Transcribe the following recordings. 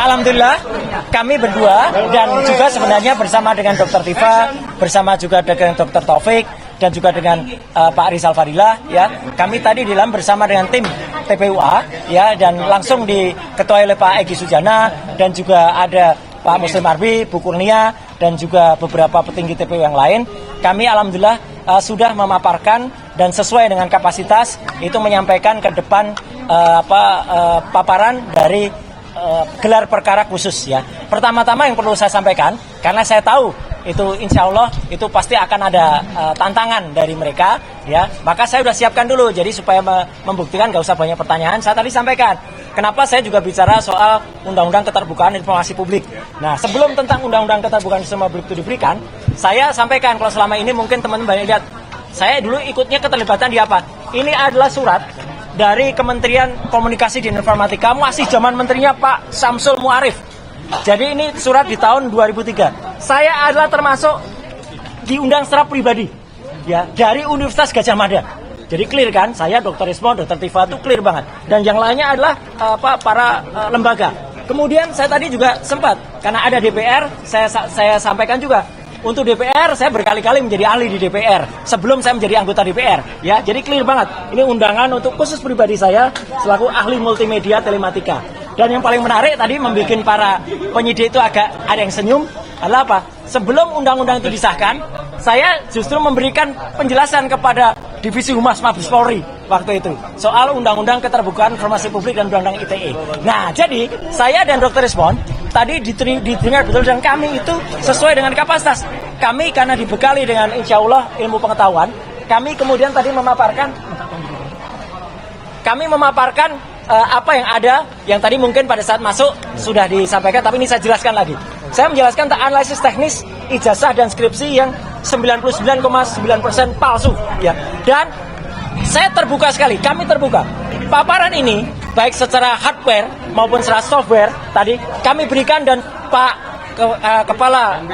Alhamdulillah, kami berdua dan juga sebenarnya bersama dengan Dr. Tifa, bersama juga dengan Dr. Taufik dan juga dengan Pak Rizal Fadilah, ya. Kami tadi di dalam bersama dengan tim TPUA, ya, dan langsung diketuai oleh Pak Egy Sujana dan juga ada Pak Muslim Arbi, Bu Kurnia dan juga beberapa petinggi TPU yang lain. Kami alhamdulillah sudah memaparkan dan sesuai dengan kapasitas itu menyampaikan ke depan paparan dari gelar perkara khusus, ya. Pertama-tama yang perlu saya sampaikan, karena saya tahu itu insya Allah itu pasti akan ada tantangan dari mereka, ya. Maka saya sudah siapkan dulu, jadi supaya membuktikan gak usah banyak pertanyaan. Saya tadi sampaikan kenapa saya juga bicara soal Undang-Undang Keterbukaan Informasi Publik. Nah, sebelum tentang Undang-Undang Keterbukaan Informasi Publik itu diberikan, saya sampaikan kalau selama ini mungkin teman-teman banyak lihat, saya dulu ikutnya keterlibatan di apa? Ini adalah surat dari Kementerian Komunikasi dan Informatika, masih zaman menterinya Pak Syamsul Muarif. Jadi ini surat di tahun 2003. Saya adalah termasuk diundang secara pribadi, ya, dari Universitas Gadjah Mada. Jadi clear kan, saya Dr. Rismon, Dr. Tifa itu clear banget. Dan yang lainnya adalah para lembaga. Kemudian saya tadi juga sempat, karena ada DPR, saya sampaikan juga. Untuk DPR, saya berkali-kali menjadi ahli di DPR sebelum saya menjadi anggota DPR, ya. Jadi clear banget. Ini undangan untuk khusus pribadi saya selaku ahli multimedia telematika. Dan yang paling menarik tadi membuat para penyidik itu agak ada yang senyum adalah apa? Sebelum undang-undang itu disahkan, saya justru memberikan penjelasan kepada Divisi Humas Mabes Polri waktu itu soal Undang-Undang Keterbukaan Informasi Publik dan Undang-Undang ITE. Nah, jadi saya dan Dr. Rismon tadi didengar betul dan kami itu sesuai dengan kapasitas. Kami karena dibekali dengan insya Allah ilmu pengetahuan, kami kemudian tadi memaparkan apa yang ada, yang tadi mungkin pada saat masuk sudah disampaikan, tapi ini saya jelaskan lagi. Saya menjelaskan tentang analisis teknis ijazah dan skripsi yang 99,9% palsu, ya. Dan saya terbuka sekali, kami terbuka. Paparan ini baik secara hardware maupun secara software tadi kami berikan dan Pak Kepala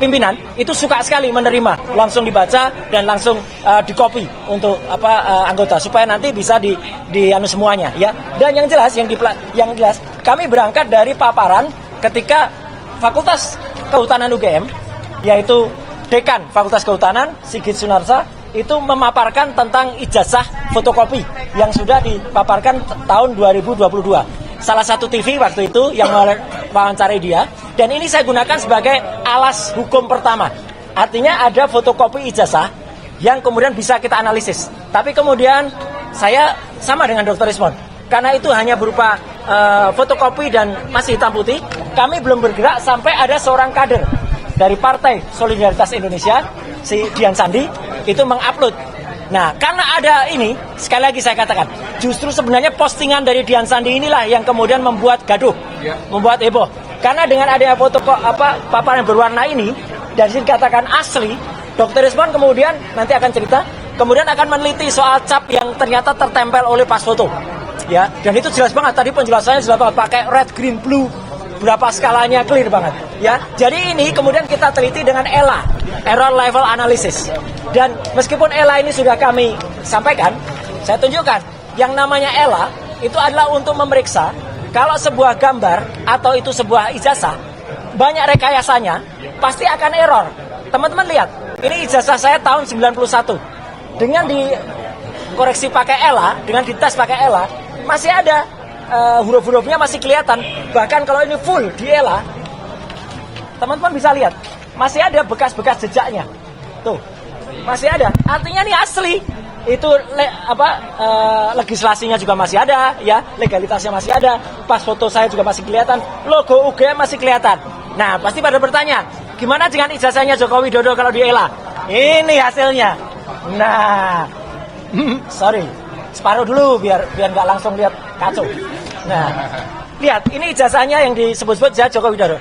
pimpinan itu suka sekali menerima, langsung dibaca dan langsung di-copy untuk anggota supaya nanti bisa di semuanya, ya. Dan yang jelas kami berangkat dari paparan ketika Fakultas Kehutanan UGM, yaitu Dekan Fakultas Kehutanan Sigit Sunarsa itu memaparkan tentang ijazah fotokopi yang sudah dipaparkan tahun 2022. Salah satu TV waktu itu yang mewawancarai dia, dan ini saya gunakan sebagai alas hukum pertama. Artinya ada fotokopi ijazah yang kemudian bisa kita analisis. Tapi kemudian saya sama dengan Dr. Rismon, karena itu hanya berupa fotokopi dan masih hitam putih, kami belum bergerak sampai ada seorang kader dari Partai Solidaritas Indonesia, si Dian Sandi, itu mengupload. Nah, karena ada ini, sekali lagi saya katakan, justru sebenarnya postingan dari Dian Sandi inilah yang kemudian membuat gaduh, membuat heboh. Karena dengan adanya foto paparan yang berwarna ini, dari sini katakan asli, Dr. Rismon kemudian nanti akan cerita, kemudian akan meneliti soal cap yang ternyata tertempel oleh pas foto, ya. Dan itu jelas banget, tadi penjelasannya jelas banget, pakai red, green, blue, berapa skalanya clear banget, ya. Jadi ini kemudian kita teliti dengan ELA, Error Level Analysis. Dan meskipun ELA ini sudah kami sampaikan, saya tunjukkan yang namanya ELA itu adalah untuk memeriksa kalau sebuah gambar atau itu sebuah ijazah banyak rekayasanya pasti akan error. Teman-teman lihat, ini ijazah saya tahun 91. Dengan dikoreksi pakai ELA, dengan dites pakai ELA, masih ada huruf-hurufnya masih kelihatan. Bahkan kalau ini full di ELA, teman-teman bisa lihat masih ada bekas-bekas jejaknya. Tuh, masih ada. Artinya ini asli. Itu legislasinya juga masih ada, ya, legalitasnya masih ada. Pas foto saya juga masih kelihatan, logo UGM masih kelihatan. Nah, pasti pada bertanya, gimana dengan ijazahnya Joko Widodo kalau di ELA? Ini hasilnya. Nah, sorry, separuh dulu biar nggak langsung lihat kacau. Nah, lihat, ini ijazahnya yang disebut-sebut Joko Widodo.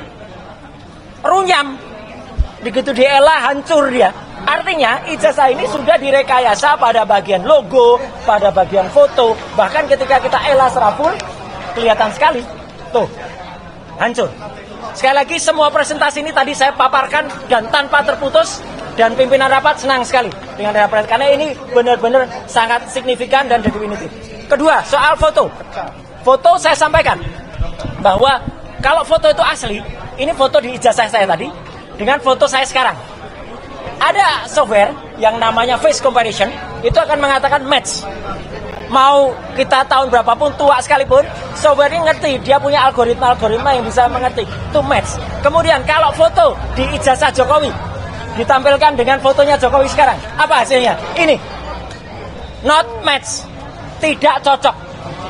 Runyam, begitu di ELA hancur dia. Artinya ijazah ini sudah direkayasa pada bagian logo, pada bagian foto. Bahkan ketika kita ELA secara full, kelihatan sekali. Tuh, hancur. Sekali lagi semua presentasi ini tadi saya paparkan dan tanpa terputus. Dan pimpinan rapat senang sekali dengan karena ini benar-benar sangat signifikan dan definitif. Kedua, soal foto. foto saya sampaikan bahwa kalau foto itu asli, ini foto di ijazah saya tadi dengan foto saya sekarang. Ada software yang namanya face comparison, itu akan mengatakan match. Mau kita tahun berapapun, tua sekalipun, software ini ngerti, dia punya algoritma yang bisa mengerti, itu match. Kemudian kalau foto di ijazah Jokowi ditampilkan dengan fotonya Jokowi sekarang, apa hasilnya? Ini, not match, tidak cocok.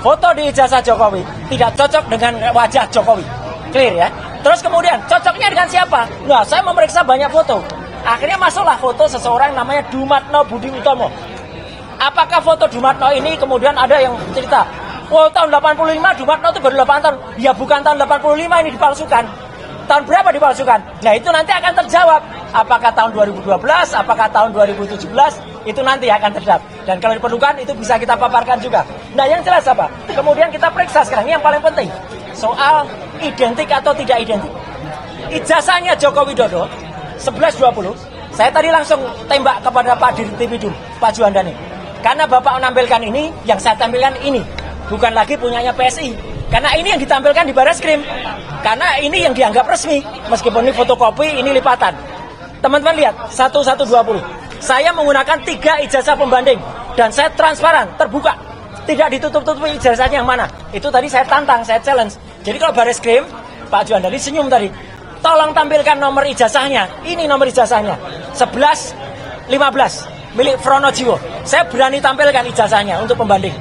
Foto di ijazah Jokowi tidak cocok dengan wajah Jokowi, clear ya. Terus kemudian cocoknya dengan siapa? Nah, saya memeriksa banyak foto. Akhirnya masuklah foto seseorang namanya Dumatno Budi Utomo. Apakah foto Dumatno ini kemudian ada yang cerita, oh tahun 85 Dumatno itu baru 8 tahun. Ya bukan tahun 85, ini dipalsukan. Tahun berapa dipalsukan? Nah itu nanti akan terjawab. Apakah tahun 2012, apakah tahun 2017, itu nanti akan terjawab. Dan kalau diperlukan itu bisa kita paparkan juga. Nah yang jelas apa? Kemudian kita periksa sekarang, ini yang paling penting. Soal identik atau tidak identik. Ijazahnya Joko Widodo 11.20, saya tadi langsung tembak kepada Pak Dirtipidum, Pak Juandani. Karena Bapak menampilkan ini, yang saya tampilkan ini. Bukan lagi punyanya PSI. Karena ini yang ditampilkan di Barreskrim. Karena ini yang dianggap resmi. Meskipun ini fotokopi, ini lipatan. Teman-teman lihat, 1120. Saya menggunakan 3 ijazah pembanding. Dan saya transparan, terbuka. Tidak ditutup-tutupi ijazahnya yang mana. Itu tadi saya tantang, saya challenge. Jadi kalau Barreskrim, Pak Juandani senyum tadi. Tolong tampilkan nomor ijazahnya. Ini nomor ijazahnya. 11.15 milik Fronojiwo. Saya berani tampilkan ijazahnya untuk pembanding.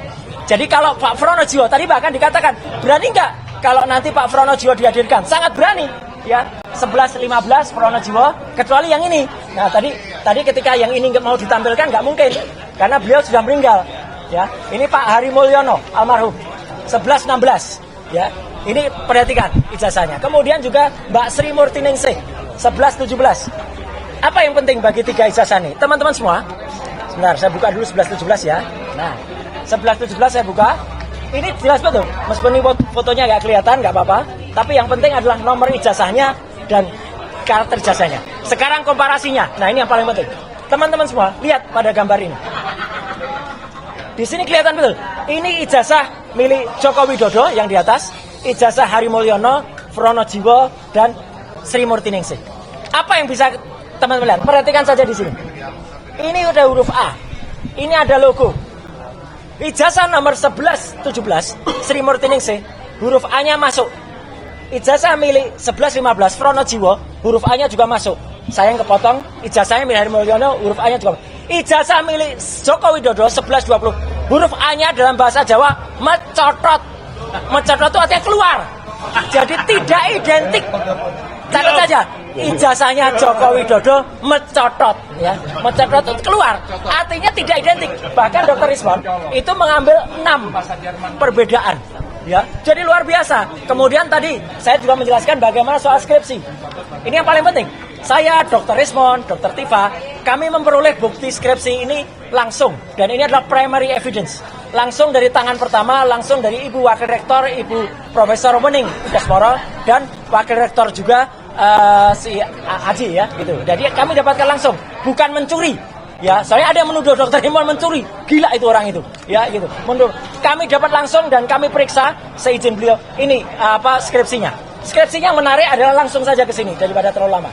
Jadi kalau Pak Fronojiwo tadi bahkan dikatakan, berani nggak kalau nanti Pak Fronojiwo dihadirkan? Sangat berani. Ya, 11.15 Fronojiwo, kecuali yang ini. Nah, tadi ketika yang ini nggak mau ditampilkan nggak mungkin karena beliau sudah meninggal. Ya, ini Pak Hari Mulyono almarhum 11.16. Ya, ini perhatikan ijazahnya. Kemudian juga Mbak Sri Murtiningsih 11.17. Apa yang penting bagi 3 ijazah ini? Teman-teman semua, sebentar saya buka dulu 11.17 ya. Nah, 11.17 saya buka. Ini jelas betul. Meskipun ini fotonya nggak kelihatan, nggak apa-apa. Tapi yang penting adalah nomor ijazahnya dan karakter ijazahnya. Sekarang komparasinya. Nah, ini yang paling penting. Teman-teman semua, lihat pada gambar ini. Di sini kelihatan betul. Ini ijazah milik Joko Widodo yang di atas, ijazah Hari Mulyono, Fronojiwo, dan Sri Murtiningsih. Apa yang bisa teman-teman lihat? Perhatikan saja di sini. Ini udah huruf A. Ini ada logo. Ijazah nomor 11.17 Sri Murtiningsih, huruf A-nya masuk. Ijazah milik 11.15 Fronojiwo, huruf A-nya juga masuk. Saya yang kepotong, ijazahnya milik Hari Mulyono, huruf A-nya juga masuk. Ijazah milik Joko Widodo 11.20, huruf A-nya dalam bahasa Jawa mencotot. Mencotot itu artinya keluar. Jadi tidak identik. Catat saja, ijazahnya Joko Widodo mencotot, ya, mencotot itu keluar, artinya tidak identik. Bahkan Dr. Rismon itu mengambil 6 perbedaan, ya, jadi luar biasa. Kemudian tadi saya juga menjelaskan bagaimana soal skripsi. Ini yang paling penting. Saya, Dr. Rismon, Dr. Tifa, kami memperoleh bukti skripsi ini langsung, dan ini adalah primary evidence. Langsung dari tangan pertama, langsung dari Ibu Wakil Rektor, Ibu Profesor Wening Udasmoro, dan Wakil Rektor juga si Aji ya, gitu. Jadi kami dapatkan langsung, bukan mencuri. Ya, soalnya ada yang menuduh Dr. Himon mencuri. Gila itu orang itu. Ya, gitu. Menurut kami dapat langsung dan kami periksa seizin beliau. Ini skripsinya. Skripsinya yang menarik adalah langsung saja ke sini daripada terlalu lama.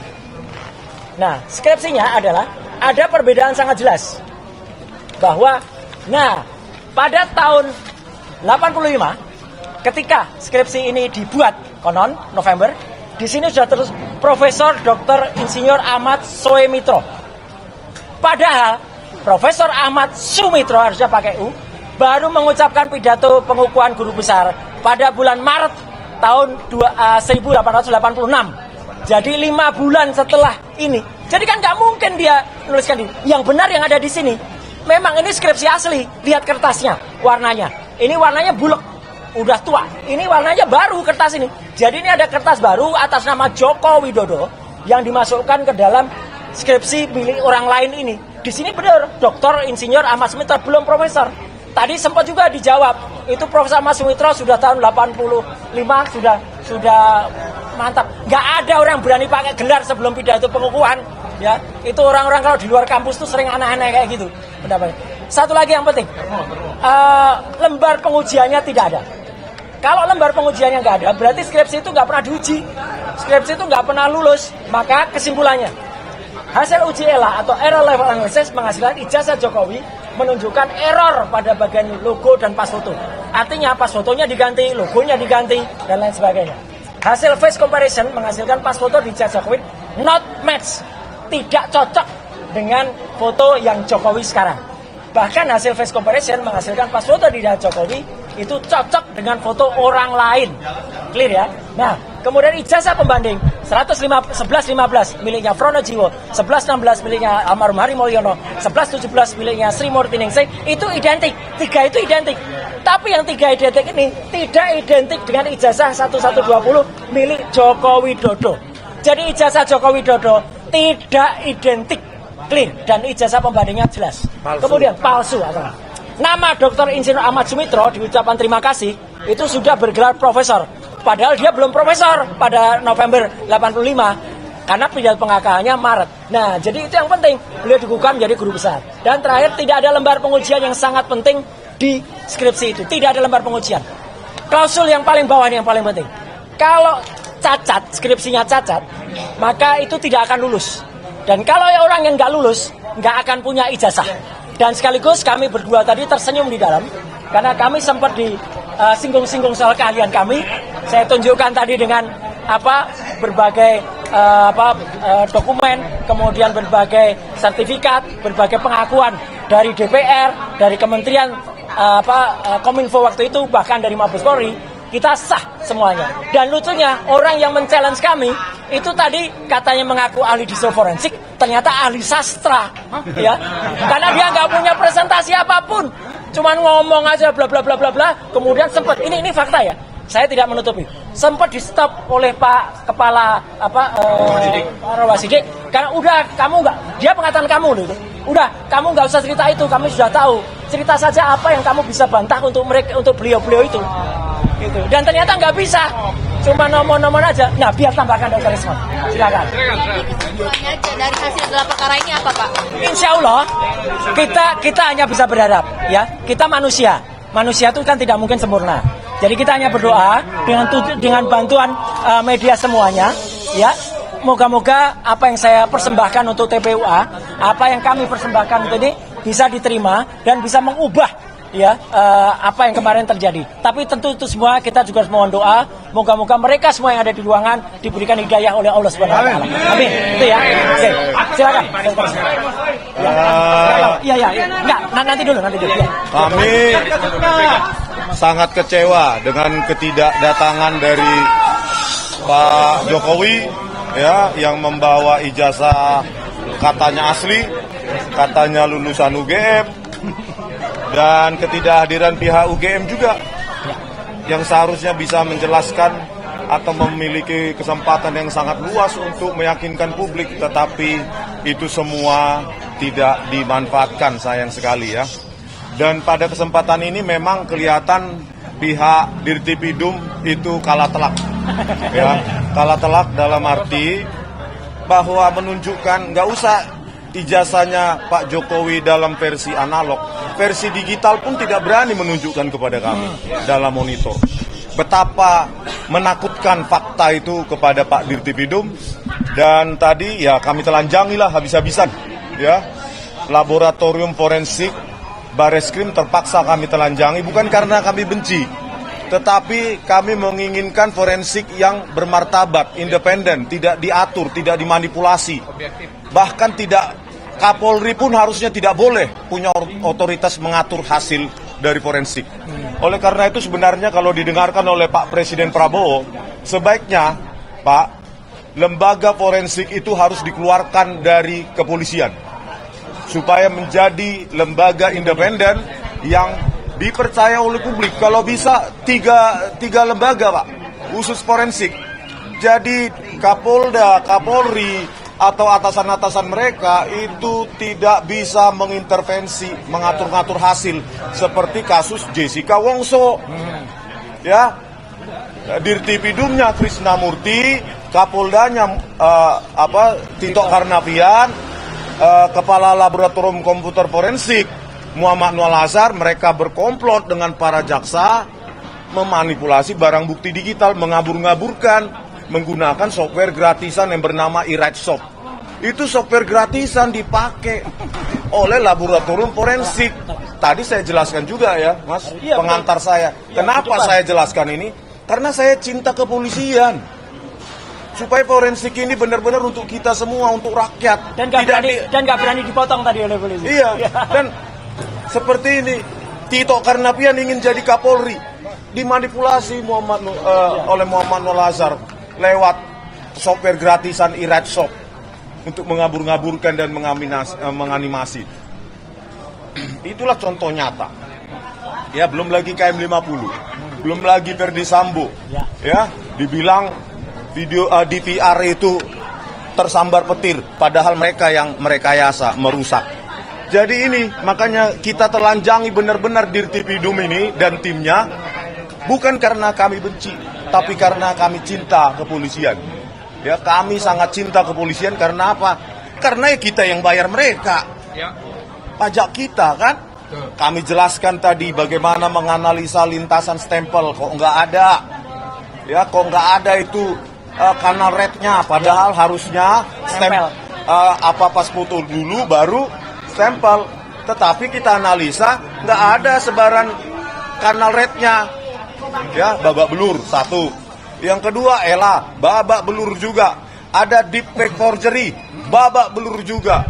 Nah, skripsinya adalah ada perbedaan sangat jelas bahwa pada tahun 85 ketika skripsi ini dibuat konon November, di sini sudah terus Profesor Dr. Insinyur Ahmad Soemitro. Padahal Profesor Ahmad Sumitro, harusnya pakai U, baru mengucapkan pidato pengukuhan guru besar pada bulan Maret tahun 1886. Jadi 5 bulan setelah ini. Jadi kan nggak mungkin dia menuliskan ini. Yang benar yang ada di sini. Memang ini skripsi asli. Lihat kertasnya, warnanya. Ini warnanya bulek, udah tua. Ini warnanya baru kertas ini. Jadi ini ada kertas baru atas nama Joko Widodo yang dimasukkan ke dalam skripsi milik orang lain ini. Di sini benar, Dr. Insinyur Ahmad Sumitro, belum profesor. Tadi sempat juga dijawab, itu Profesor Ahmad Sumitro sudah tahun 85, sudah mantap. Nggak ada orang berani pakai gelar sebelum pidato pengukuhan. Ya, itu orang-orang kalau di luar kampus tuh sering aneh-aneh kayak gitu. Pendapatnya. Satu lagi yang penting, lembar pengujiannya tidak ada. Kalau lembar pengujiannya nggak ada, berarti skripsi itu nggak pernah diuji. Skripsi itu nggak pernah lulus. Maka kesimpulannya, hasil uji ELA atau Error Level Analysis menghasilkan ijazah Jokowi menunjukkan error pada bagian logo dan pas foto. Artinya pas fotonya diganti, logonya diganti, dan lain sebagainya. Hasil face comparison menghasilkan pas foto di ijazah Jokowi not match, tidak cocok dengan foto yang Jokowi sekarang. Bahkan hasil face comparison menghasilkan pas foto di ijazah Jokowi itu cocok dengan foto orang lain. Clear ya? Nah, kemudian ijazah pembanding 1115 miliknya Fronojiwo, 1116 miliknya almarhum Hari Mulyono, 1117 miliknya Sri Murti Ningsih, itu identik. 3 itu identik. Tapi yang 3 identik ini tidak identik dengan ijazah 1120 milik Joko Widodo. Jadi ijazah Joko Widodo tidak identik. Clear. Dan ijazah pembandingnya jelas. Palsu. Kemudian palsu. Nama Dr. Insinyur Ahmad Sumitro di ucapan terima kasih itu sudah bergelar profesor. Padahal dia belum profesor pada November 85 karena pidato pengangkatannya Maret. Nah, jadi itu yang penting. Beliau dikukuhkan menjadi guru besar. Dan terakhir, tidak ada lembar pengujian yang sangat penting di skripsi itu. Tidak ada lembar pengujian. Klausul yang paling bawah ini yang paling penting. Kalau cacat, skripsinya cacat, maka itu tidak akan lulus. Dan kalau orang yang nggak lulus, nggak akan punya ijazah. Dan sekaligus kami berdua tadi tersenyum di dalam, karena kami sempat singgung-singgung soal keahlian kami. Saya tunjukkan tadi dengan berbagai dokumen, kemudian berbagai sertifikat, berbagai pengakuan dari DPR, dari Kementerian Kominfo waktu itu, bahkan dari Mabes Polri. Kita sah semuanya. Dan lucunya, orang yang men-challenge kami itu tadi katanya mengaku ahli digital forensik, ternyata ahli sastra, ya. Karena dia nggak punya presentasi apapun, cuman ngomong aja bla bla bla bla bla. Kemudian sempat ini fakta ya. Saya tidak menutupi. Sempat di stop oleh Pak Kepala Rawasidik karena udah kamu nggak, dia pengatakan kamu loh itu. Udah, kamu nggak usah cerita itu, kami sudah tahu. Cerita saja apa yang kamu bisa bantah untuk beliau-beliau itu. Gitu. Dan ternyata nggak bisa, cuma nomor-nomor aja. Nah, biar tambahkan Dr. Rismon, silakan. Jadi kesimpulannya dari hasil gelar perkara ini apa, Pak? Insya Allah kita hanya bisa berharap, ya. Kita manusia itu kan tidak mungkin sempurna. Jadi kita hanya berdoa dengan bantuan media semuanya, ya. Moga-moga apa yang saya persembahkan untuk TPUA, apa yang kami persembahkan untuk ini bisa diterima dan bisa mengubah apa yang kemarin terjadi. Tapi tentu itu semua kita juga harus mohon doa, moga-moga mereka semua yang ada di ruangan diberikan hidayah oleh Allah Subhanahu wa taala. Amin. Itu ya. Oke. Silakan. Iya. Enggak, nanti dulu. Ya. Kami sangat kecewa dengan ketidakdatangan dari Pak Jokowi yang membawa ijazah katanya asli, katanya lulusan UGM. Dan ketidakhadiran pihak UGM juga yang seharusnya bisa menjelaskan atau memiliki kesempatan yang sangat luas untuk meyakinkan publik, tetapi itu semua tidak dimanfaatkan, sayang sekali ya. Dan pada kesempatan ini memang kelihatan pihak Dirtipidum itu kalah telak, ya, kalah telak dalam arti bahwa menunjukkan nggak usah ijazahnya Pak Jokowi dalam versi analog, versi digital pun tidak berani menunjukkan kepada kami dalam monitor. Betapa menakutkan fakta itu kepada Pak Dirtipidum. Dan tadi ya kami telanjangilah habis-habisan, ya. Laboratorium forensik Bareskrim terpaksa kami telanjangi, bukan karena kami benci, tetapi kami menginginkan forensik yang bermartabat, independen, tidak diatur, tidak dimanipulasi. Bahkan Kapolri pun harusnya tidak boleh punya otoritas mengatur hasil dari forensik. Oleh karena itu sebenarnya kalau didengarkan oleh Pak Presiden Prabowo, sebaiknya Pak, lembaga forensik itu harus dikeluarkan dari kepolisian supaya menjadi lembaga independen yang dipercaya oleh publik. Kalau bisa tiga lembaga Pak, khusus forensik. Jadi Kapolda, Kapolri, atau atasan-atasan mereka itu tidak bisa mengintervensi, mengatur-ngatur hasil seperti kasus Jessica Wongso. Ya. Dirtipidumnya Krisnamurti, Kapoldanya Tito Karnavian, Kepala Laboratorium Komputer Forensik Muhammad Nual Azhar, mereka berkomplot dengan para jaksa memanipulasi barang bukti digital, mengabur-ngaburkan menggunakan software gratisan yang bernama iRightShop. Itu software gratisan dipakai oleh laboratorium forensik. Tadi saya jelaskan juga ya, Mas, Iya, pengantar saya. Kenapa saya jelaskan ini? Karena saya cinta kepolisian. Supaya forensik ini benar-benar untuk kita semua, untuk rakyat. Dan nggak berani dipotong tadi oleh polisi. Iya, dan seperti ini, Tito Karnavian ingin jadi Kapolri, dimanipulasi oleh Muhammad Nur Lazar lewat software gratisan iRightShop untuk mengabur-ngaburkan dan menganimasi. Itulah contoh nyata. Ya, belum lagi KM50, belum lagi Verdi Sambo. Ya, dibilang video DVR itu tersambar petir, padahal mereka yang merekayasa, merusak. Jadi ini, makanya kita telanjangi benar-benar Dirtipidum ini dan timnya, bukan karena kami benci, tapi karena kami cinta kepolisian. Ya, kami sangat cinta kepolisian karena apa? Karena kita yang bayar mereka. Pajak kita kan? Kami jelaskan tadi bagaimana menganalisa lintasan stempel, kok nggak ada. Ya, kok nggak ada itu kanal rednya, padahal harusnya stempel pas foto dulu baru stempel. Tetapi kita analisa nggak ada sebaran kanal rednya. Ya, babak belur satu. Yang kedua, babak belur juga. Ada deepfake forgery, babak belur juga.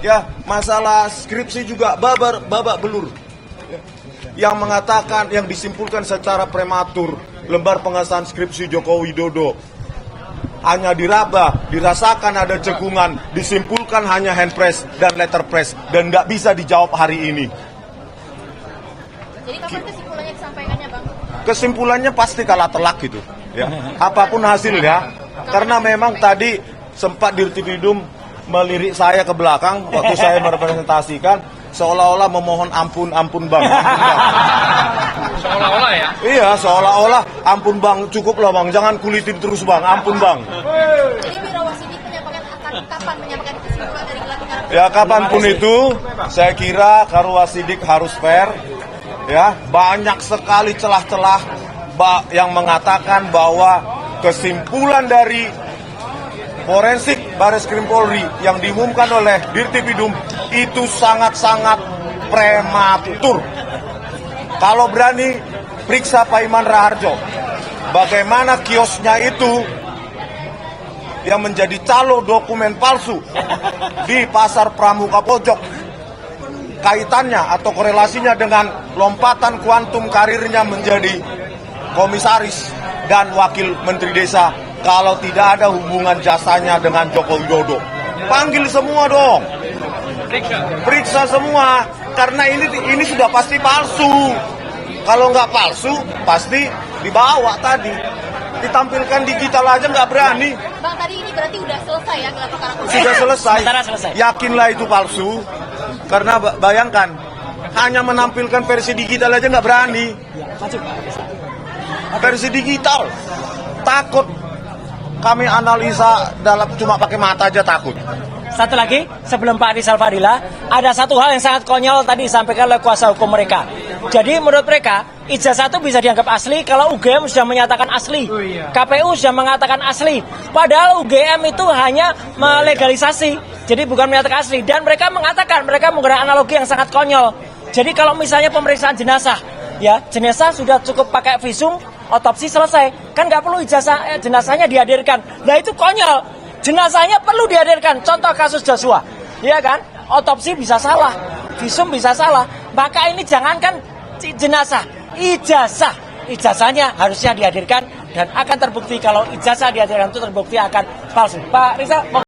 Ya, masalah skripsi juga babak belur. Yang mengatakan, yang disimpulkan secara prematur, lembar pengesahan skripsi Joko Widodo hanya diraba, dirasakan ada cekungan, disimpulkan hanya hand press dan letter press, dan nggak bisa dijawab hari ini. Jadi kapan kesimpulannya disampaikannya, Bang? Kesimpulannya pasti kalah telak gitu. Ya, apapun hasilnya, karena memang tadi sempat Dirtipidum melirik saya ke belakang waktu saya merepresentasikan, seolah-olah memohon ampun Bang. Seolah-olah ya? Iya, seolah-olah ampun Bang, cukup lah Bang, jangan kulitin terus Bang, ampun Bang. Jadi Wirawasidi menyampaikan kapan menyampaikan kesimpulan dari gelar perkara? Ya, kapanpun itu, saya kira Karwasidik harus fair. Ya, banyak sekali celah-celah yang mengatakan bahwa kesimpulan dari forensik Bareskrim Polri yang diumumkan oleh Dirtipidum itu sangat-sangat prematur. Kalau berani, periksa Pak Iman Raharjo. Bagaimana kiosnya itu yang menjadi calo dokumen palsu di Pasar Pramuka Pojok. Kaitannya atau korelasinya dengan lompatan kuantum karirnya menjadi komisaris dan wakil menteri desa, kalau tidak ada hubungan jasanya dengan Joko Widodo. Panggil semua dong. Periksa semua, karena ini sudah pasti palsu. Kalau nggak palsu, pasti dibawa tadi. Ditampilkan digital aja nggak berani. Bang, tadi ini berarti udah selesai ya gelar perkara? Sudah selesai. Selesai. Yakinlah itu palsu. Karena bayangkan, hanya menampilkan versi digital aja nggak berani. Versi digital, takut. Kami analisa cuma pakai mata aja takut. Satu lagi, sebelum Pak Rizal Fadila, ada satu hal yang sangat konyol tadi disampaikan oleh kuasa hukum mereka. Jadi menurut mereka, ijazah itu bisa dianggap asli kalau UGM sudah menyatakan asli. KPU sudah mengatakan asli. Padahal UGM itu hanya melegalisasi, jadi bukan menyatakan asli. Dan mereka mengatakan, mereka menggunakan analogi yang sangat konyol. Jadi kalau misalnya pemeriksaan jenazah, ya jenazah sudah cukup pakai visum, otopsi selesai. Kan nggak perlu ijazah jenazahnya dihadirkan. Nah itu konyol. Jenazahnya perlu dihadirkan. Contoh kasus Joshua, ya kan? Otopsi bisa salah, visum bisa salah. Maka ini jangankan jenazah, ijazahnya harusnya dihadirkan dan akan terbukti kalau ijazah dihadirkan itu terbukti akan palsu. Pak Rizal.